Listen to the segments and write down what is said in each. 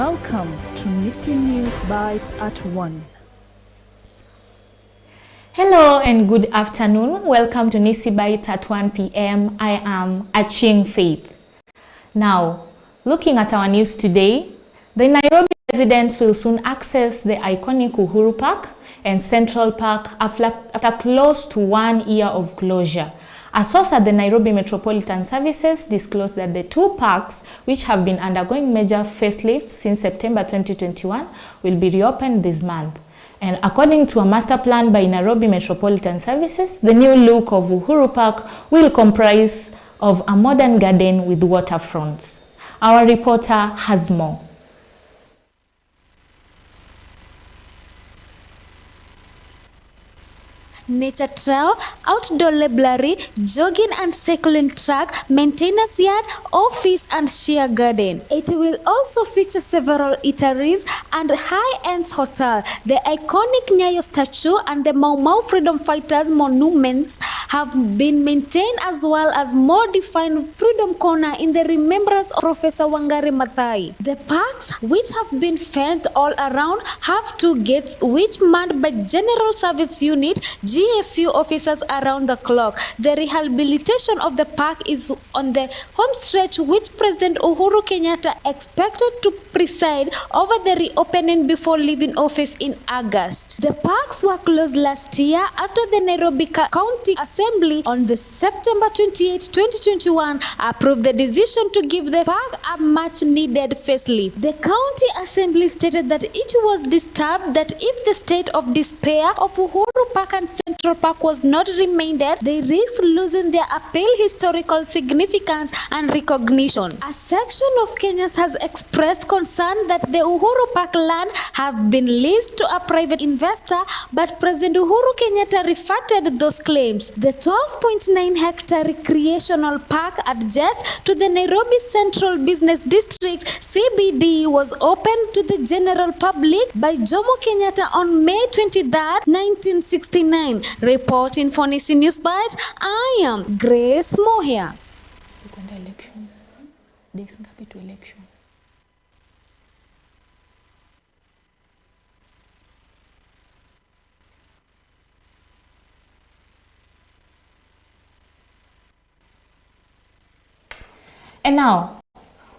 Welcome to Nissi News Bytes at 1. Hello and good afternoon. Welcome to Nissi Bytes at 1 p.m. I am Aching Faith. Now, looking at our news today, the Nairobi residents will soon access the iconic Uhuru Park and Central Park after close to 1 year of closure. A source at the Nairobi Metropolitan Services disclosed that the two parks, which have been undergoing major facelifts since September 2021, will be reopened this month. And according to a master plan by Nairobi Metropolitan Services, the new look of Uhuru Park will comprise of a modern garden with waterfronts. Our reporter has more. Nature trail, outdoor library, jogging and cycling track, maintenance yard, office and share garden. It will also feature several eateries and high-end hotel. The iconic Nyayo statue and the Mau Mau freedom fighters monuments have been maintained, as well as more defined freedom corner in the remembrance of Professor Wangari Maathai. The parks, which have been fenced all around, have two gates which manned by General Service Unit GSU officers around the clock. The rehabilitation of the park is on the home stretch, which President Uhuru Kenyatta expected to preside over the reopening before leaving office in August. The parks were closed last year after the Nairobi County Assembly on the September 28, 2021 approved the decision to give the park a much needed facelift. The County Assembly stated that it was disturbed that if the state of despair of Uhuru Park and Central Park was not remanded, they risk losing their appeal, historical significance and recognition. A section of Kenyans has expressed concern that the Uhuru Park land have been leased to a private investor, but President Uhuru Kenyatta refuted those claims. The 12.9 hectare recreational park adjacent to the Nairobi Central Business District CBD was opened to the general public by Jomo Kenyatta on May 23, 1969. Reporting for Nissi News Bytes, I am Grace Mohia. And now,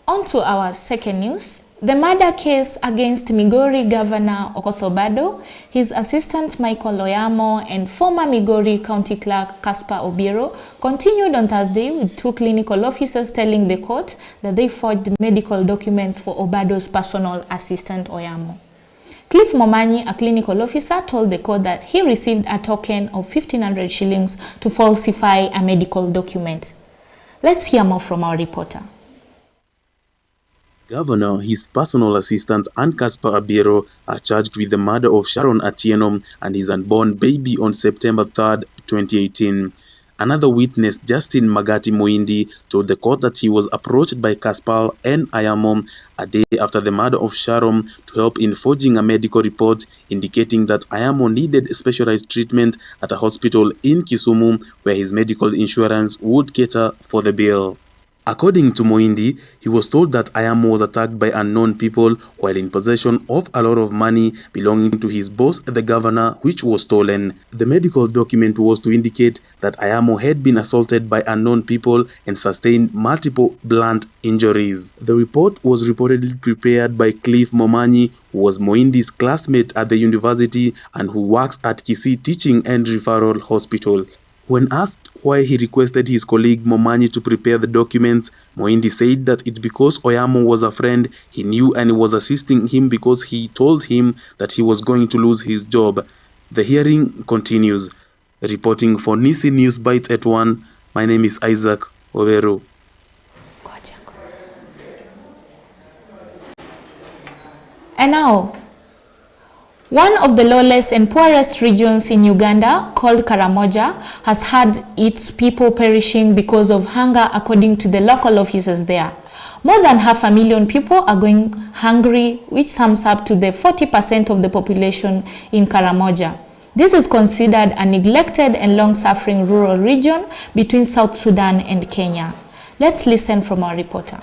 on to our second news. The murder case against Migori Governor Okoth Obado, his assistant Michael Oyamo, and former Migori County Clerk Caspar Obiero continued on Thursday, with two clinical officers telling the court that they forged medical documents for Obado's personal assistant Oyamo. Cliff Momanyi, a clinical officer, told the court that he received a token of 1,500 shillings to falsify a medical document. Let's hear more from our reporter. Governor, his personal assistant, and Caspar Obiero are charged with the murder of Sharon Atieno and his unborn baby on September 3, 2018. Another witness, Justin Magati Moindi, told the court that he was approached by Caspar and Ayamo a day after the murder of Sharon to help in forging a medical report indicating that Ayamo needed specialized treatment at a hospital in Kisumu, where his medical insurance would cater for the bill. According to Moindi, he was told that Ayamo was attacked by unknown people while in possession of a lot of money belonging to his boss, the governor, which was stolen. The medical document was to indicate that Ayamo had been assaulted by unknown people and sustained multiple blunt injuries. The report was reportedly prepared by Cliff Momanyi, who was Moindi's classmate at the university and who works at Kisii Teaching and Referral Hospital. When asked why he requested his colleague Momanyi to prepare the documents, Moindi said that it's because Oyamo was a friend he knew and was assisting him because he told him that he was going to lose his job. The hearing continues. Reporting for Nissi News Bytes at 1, my name is Isaac Overo. And now, one of the lowest and poorest regions in Uganda, called Karamoja, has had its people perishing because of hunger, according to the local officers there. More than 500,000 people are going hungry, which sums up to the 40% of the population in Karamoja. This is considered a neglected and long-suffering rural region between South Sudan and Kenya. Let's listen from our reporter.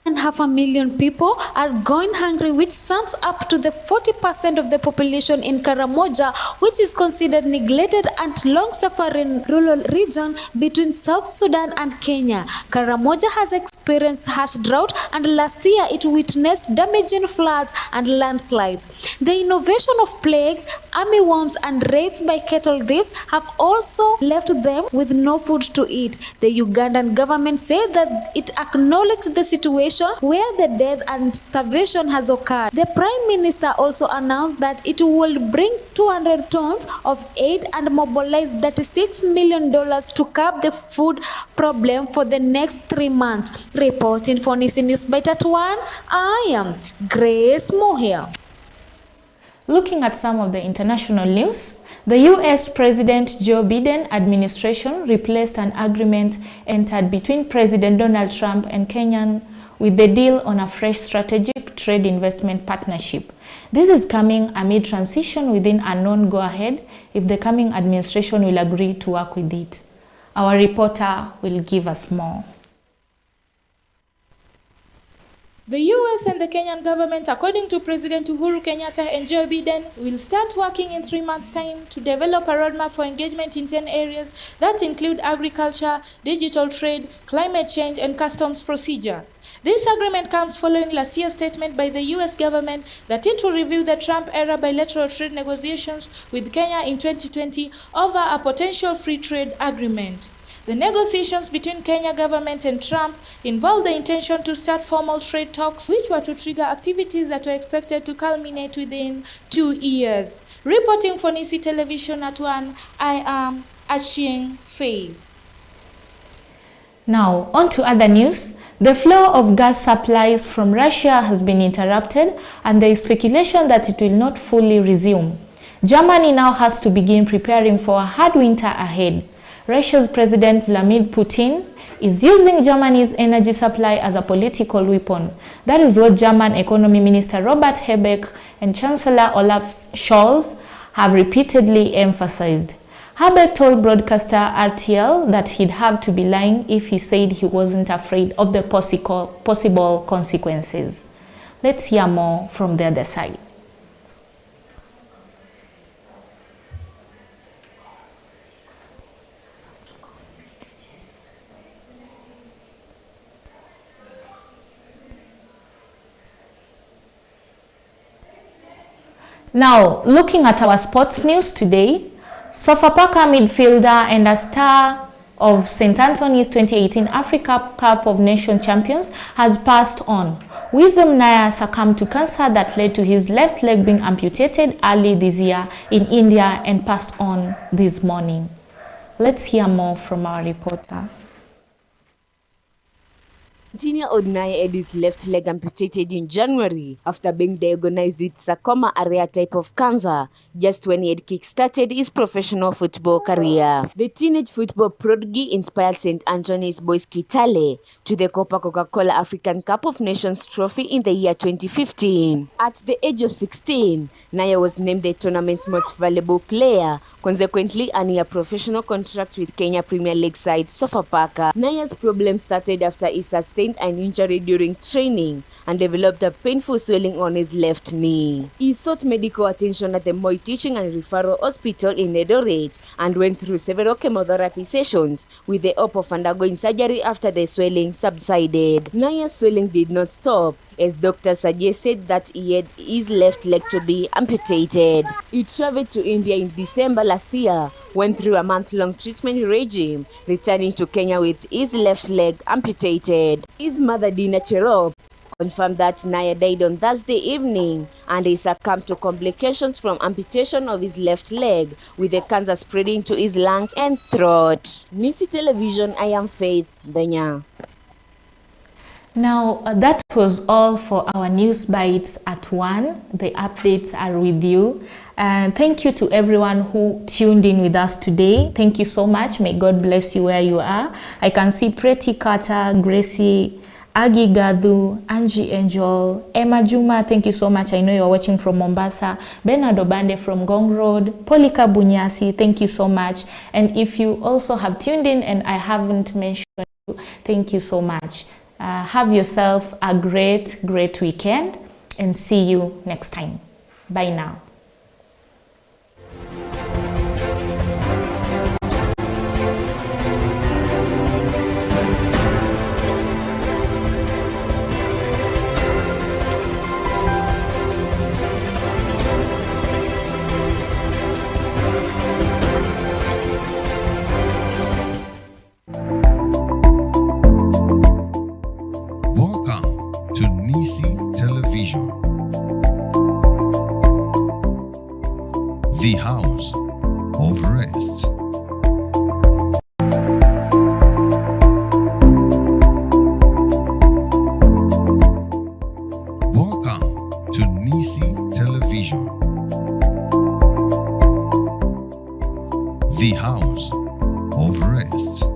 500,000 people are going hungry, which sums up to the 40% of the population in Karamoja, which is considered neglected and long-suffering rural region between South Sudan and Kenya. Karamoja has experienced harsh drought, and last year it witnessed damaging floods and landslides. The innovation of plagues, armyworms, and raids by cattle thieves have also left them with no food to eat. The Ugandan government said that it acknowledged the situation where the death and starvation has occurred. The Prime Minister also announced that it will bring 200 tons of aid and mobilize $36 million to curb the food problem for the next 3 months. Reporting for Nissi News Bytes 1, I am Grace Mohia. Looking at some of the international news, the U.S. President Joe Biden administration replaced an agreement entered between President Donald Trump and Kenya with the deal on a fresh strategic trade investment partnership. This is coming amid transition within a non-go-ahead if the coming administration will agree to work with it. Our reporter will give us more. The US and the Kenyan government, according to President Uhuru Kenyatta and Joe Biden, will start working in 3 months' time to develop a roadmap for engagement in 10 areas that include agriculture, digital trade, climate change, and customs procedure. This agreement comes following last year's statement by the US government that it will review the Trump-era bilateral trade negotiations with Kenya in 2020 over a potential free trade agreement. The negotiations between Kenya government and Trump involved the intention to start formal trade talks, which were to trigger activities that were expected to culminate within 2 years. Reporting for Nissi Television at 1, I am Aching Faith. Now, on to other news. The flow of gas supplies from Russia has been interrupted, and there is speculation that it will not fully resume. Germany now has to begin preparing for a hard winter ahead. Russia's President Vladimir Putin is using Germany's energy supply as a political weapon. That is what German Economy Minister Robert Habeck and Chancellor Olaf Scholz have repeatedly emphasized. Habeck told broadcaster RTL that he'd have to be lying if he said he wasn't afraid of the possible consequences. Let's hear more from the other side. Now, looking at our sports news today, Sofapaka midfielder and a star of St. Anthony's 2018 Africa Cup of Nations champions has passed on. Wisdom Naya succumbed to cancer that led to his left leg being amputated early this year in India and passed on this morning. Let's hear more from our reporter. Tina Odnaya had his left leg amputated in January after being diagnosed with sarcoma, a rare type of cancer, just when he had kick-started his professional football career. The teenage football prodigy inspired St. Anthony's boys Kitale to the Coca-Cola African Cup of Nations trophy in the year 2015. At the age of 16, Naya was named the tournament's most valuable player, consequently earning a professional contract with Kenya Premier League side Sofapaka. Naya's problem started after he sustained an injury during training and developed a painful swelling on his left knee. He sought medical attention at the Moi Teaching and Referral Hospital in Eldoret and went through several chemotherapy sessions with the hope of undergoing surgery after the swelling subsided. Naya's swelling did not stop, as doctors suggested that he had his left leg to be amputated. He traveled to India in December last year, went through a month-long treatment regime, returning to Kenya with his left leg amputated. His mother, Dina Cherop, confirmed that Naya died on Thursday evening and he succumbed to complications from amputation of his left leg, with the cancer spreading to his lungs and throat. Nissi Television, I am Faith Danya. Now, that was all for our news bites at 1. The updates are with you. And thank you to everyone who tuned in with us today. Thank you so much. May God bless you where you are. I can see Pretty Carter, Gracie, Agi Gadhu, Angie Angel, Emma Juma, thank you so much. I know you're watching from Mombasa. Bernard Obande from Gong Road, Polika Bunyasi, thank you so much. And if you also have tuned in and I haven't mentioned you, thank you so much. Have yourself a great weekend and see you next time. Bye now. Welcome to Nissi Television, the house of rest. Welcome to Nissi Television, the house of rest.